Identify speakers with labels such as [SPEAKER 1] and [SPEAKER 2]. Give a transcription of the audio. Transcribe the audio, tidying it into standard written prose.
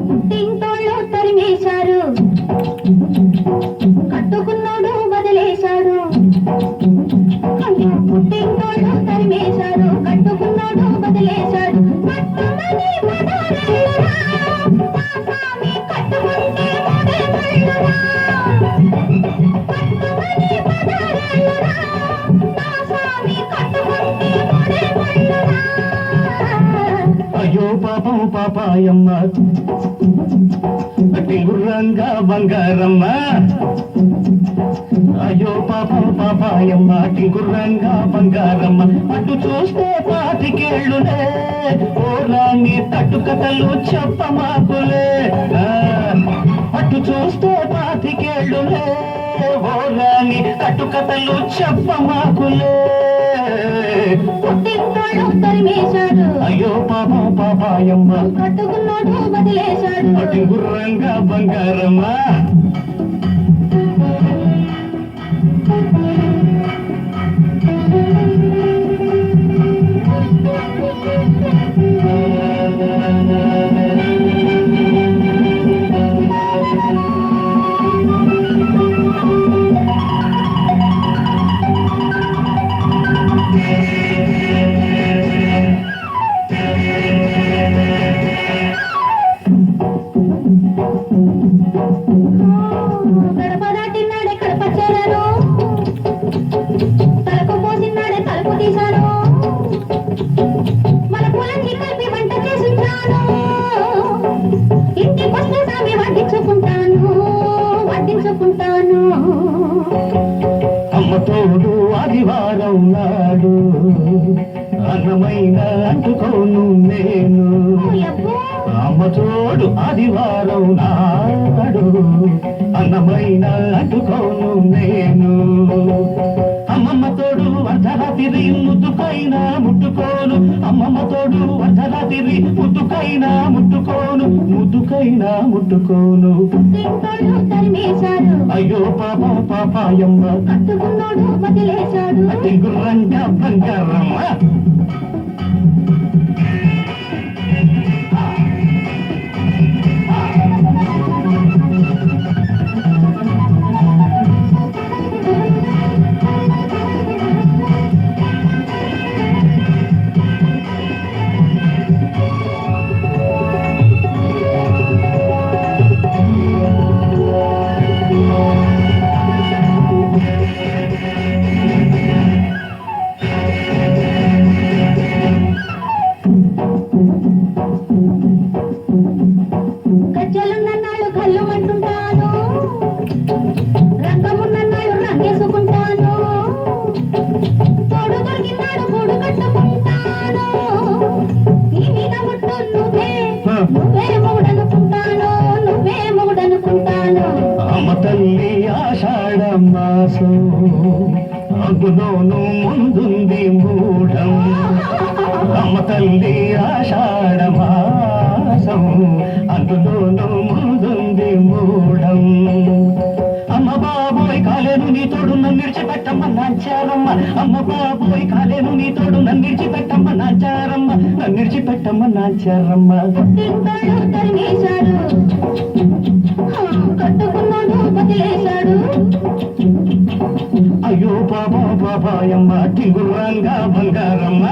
[SPEAKER 1] పుట్టింటోళ్ళు తరిమేశారు, కట్టుకున్నోడు వదిలేశాడు. పుట్టింటోళ్ళు తరిమేశారు, కట్టుకున్నోడు వదిలేశాడు. కట్టుమని పదారేళ్ళురా, నా స్వామి కట్టుకుంటే మూడే ముళ్ళురా. కట్టుమని పదారేళ్ళురా, నా స్వామి కట్టుకుంటే మూడే ముళ్ళురా.
[SPEAKER 2] అయ్యో పాపం పాపాయమ్మ టింగురంగా బంగారమ్మ. అయ్యో పాపం పాపాయమ్మ టింగురంగా బంగారమ్మ. అటు చూస్తే పాతికేళ్ళులే, ఓ రాణి తట్టు కథలు చెప్పమాకులే. అటు చూస్తే పాతికేళ్ళులే, ఓ రాణి తట్టు కథలు చెప్పమాకులే.
[SPEAKER 1] పుట్టింటోళ్ళు తరిమేశాడు,
[SPEAKER 2] అయ్యో పాపం పాపాయమ్మ
[SPEAKER 1] కట్టుకున్నోడు వదిలేశాడు.
[SPEAKER 2] అటు గుర్రంగా బంగారమ్మ.
[SPEAKER 1] గడప దాటినాడే కడప చేరాను, తలకు పోసినాడే తలుపు తీశాను. మన పొలాన్ని కలిపి వంట చేసుంటాను, ఇంటికొస్తే సామి వడ్డించుకుంటాను, వడ్డించుకుంటాను.
[SPEAKER 2] అమ్మ తోడు ఆదివారం నాడు అన్నమైన అంటుకోను నేను.
[SPEAKER 1] ఎవ్వో
[SPEAKER 2] అమ్మ తోడు ఆదివారం నాడు అన్నమైన అంటుకోను నేను. అమ్మమ్మ తోడు అర్ధరాత్రి ముద్దుకైనా ముట్టుకోను. అమ్మమ్మ తోడు అర్ధరాత్రి ముద్దుకైనా ముట్టుకోను, ముద్దుకైనా ముట్టుకోను.
[SPEAKER 1] పుట్టింటోళ్ళు తరిమేశాడు,
[SPEAKER 2] అయ్యో పాపం పాపాయమ్మ
[SPEAKER 1] కట్టుకున్నోడు వదిలేశాడు.
[SPEAKER 2] అతి గుర్రంగా బంగారమ్మ.
[SPEAKER 1] గజ్జలున్నన్నాళ్ళు కళ్ళు మంటుంటాను, రంగమున్నన్నాళ్ళు రంగేసుకుంటాను. తోడు దొరికినాడు గూడు కట్టుకుంటాను, ఈ మీద ముట్టు నువ్వే, నువ్వే మొగుడనుకుంటాను, నువ్వే మొగుడనుకుంటాను.
[SPEAKER 2] అమ్మ తల్లి ఆషాఢ మాసం అందులోను ముందుంది మూఢం. అమ్మ తల్లి ఆషాఢ మాసం అందులోను ముందుంది మూఢం. అమ్మ బాబోయ్ కాలేను నీ తోడు నన్ను విడిచిపెట్టమ్మ నాచారమ్మ. అమ్మ బాబోయ్ కాలేను నీ తోడు నన్ను విడిచిపెట్టమ్మ నాచారమ్మ, నన్ను విడిచిపెట్టమ్మ నాచారమ్మ.
[SPEAKER 1] పుట్టింటోళ్ళు తరిమేశాడు, కట్టుకున్నాడు వదిలేశాడు.
[SPEAKER 2] అయ్యో పాపం పాపాయమ్మ టింగురంగా బంగారమ్మ.